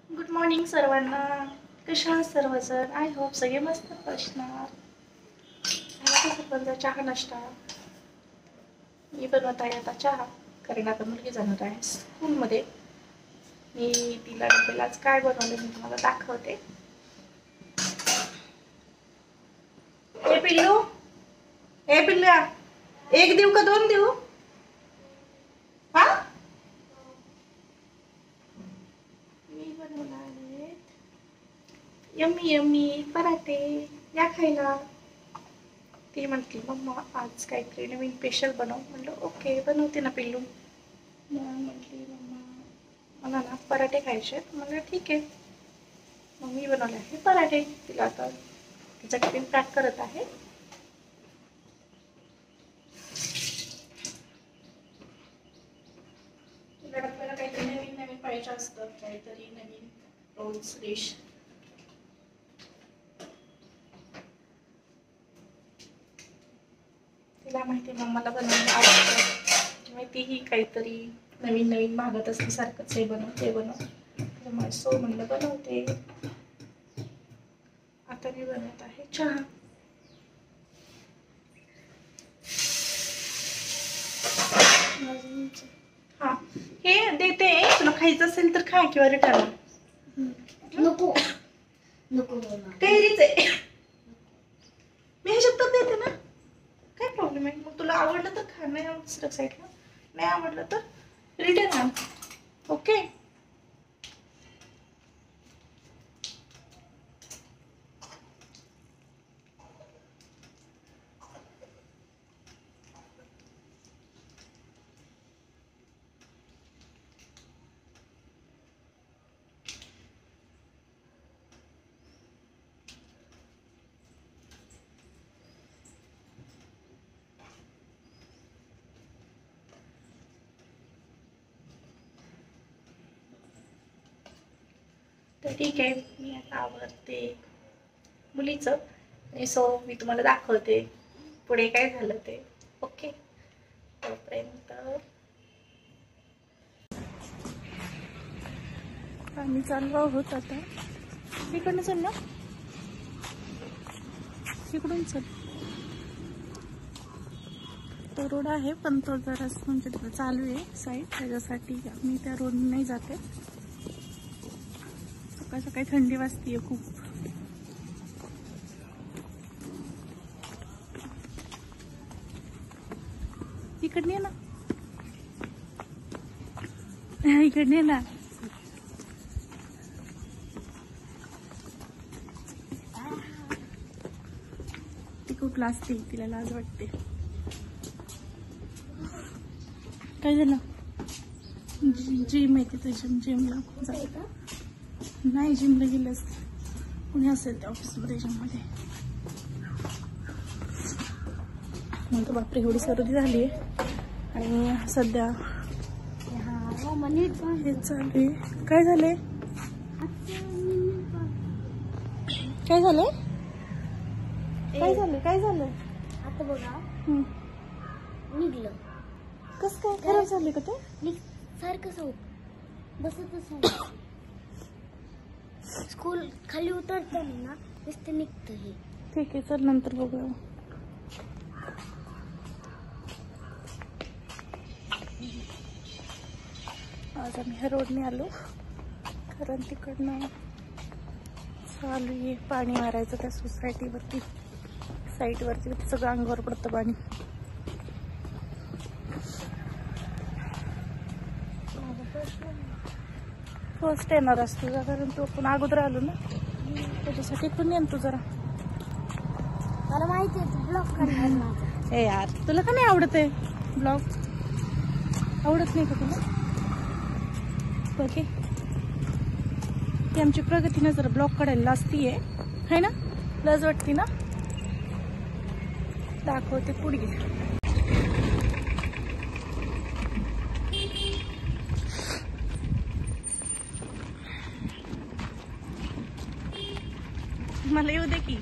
Good morning सर्वांना. कशा आहात सर्वजण? आय होप सगळे मस्त असणार. सर्वांचा चहा नाश्ता मी बनवत आहे आता चहा, कारण आता मुलगी जाणार आहे स्कूलमध्ये. मी तिला डब्याला आज काय बनवलं मी तुम्हाला दाखवते. हे पिल्लू, हे पिल्लू, एक देऊ का दोन देऊ? हा, मी बनवला आहे यम्मी यम्मी पराठे, या खायला. ती म्हटली मम्मा आज काहीतरी नवीन स्पेशल बनव. म्हटलं ओके बनवते ना पिल्लू. म्हटली मम्मा मला ना पराठे खायचे. म्हटलं ठीक आहे. मग मी बनवले आहे पराठे. तिला आता तिचा टिफिन पॅक करत आहे. तिला डब्याला काहीतरी नवीन नवीन पाहिजे असतं, काहीतरी नवीन रोज डिश. तिला माहिती मम्माला बनवायला आवडतं, माहितीही काहीतरी नवीन नवीन मागत असते सारखंच, हे बनव ते बनव. त्यामुळे सो म्हणलं बनवते. आता मी बनवत आहे चहा. हा, हे देते, तुला खायचं असेल तर खा किंवा रिटर्न. नको नको कैरीच आहे. मी ह्याच्यात तर देते ना, काय प्रॉब्लेम आहे. मग तुला आवडलं तर खा, नाही दुसऱ्या साईडला नाही आवडलं तर रिटर्न आण. ओके. तर ठीक आहे, मी आता आवडते मुलीचं आणि सो मी तुम्हाला दाखवते पुढे काय झालं ते. ओके, तोपर्यंत आम्ही चाललो आहोत आता. इकडनं चल ना, इकडून चल. तो रोड आहे पण तो जरा म्हणजे चालू आहे साईड, त्याच्यासाठी आम्ही त्या रोडने नाही जाते. सकाळ सकाळी थंडी वाजतीये खूप. इकडे ये ना, इकडे ये ना. ती खूप लाजते, तिला लाज वाटते. काय झालं? जिम आहे तिथे, जिमला जायचं नाही. जिमला गेलंच कुणी असेल त्या ऑफिसमध्ये, जिममध्ये. म्हणतो बापरे एवढी सर्दी झाली आहे. आणि सध्या हे चालू आहे. काय झालंय? काय झालंय? काय झालं? काय झालं? आता बघा निघलं. कस काय खराब झाले का ते? सारखंच होत बसतच स्कूल खाली उतरताना ना नुसतं निघतं हे. ठीक आहे, चल नंतर बघूया. आज आम्ही ह्या रोडने आलो, कारण तिकडनं चालू आहे पाणी मारायचं त्या सोसायटीवरती, साईटवरती. सगळं अंगावर पडतं पाणी. फर्स्ट येणार असतो कारण तो आपण अगोदर आलो ना, त्याच्यासाठी पण येतो जरा. मला माहिती आहे ब्लॉक करणार माझा. ए यार, तुला का नाही आवडत आहे ब्लॉग? आवडत नाही का तुला? ओके, ती आमची प्रगतीनं जरा ब्लॉग काढायला लाजतीये, है ना? लाज वाटते ना? दाखवते पुढे. मला येऊ दे की.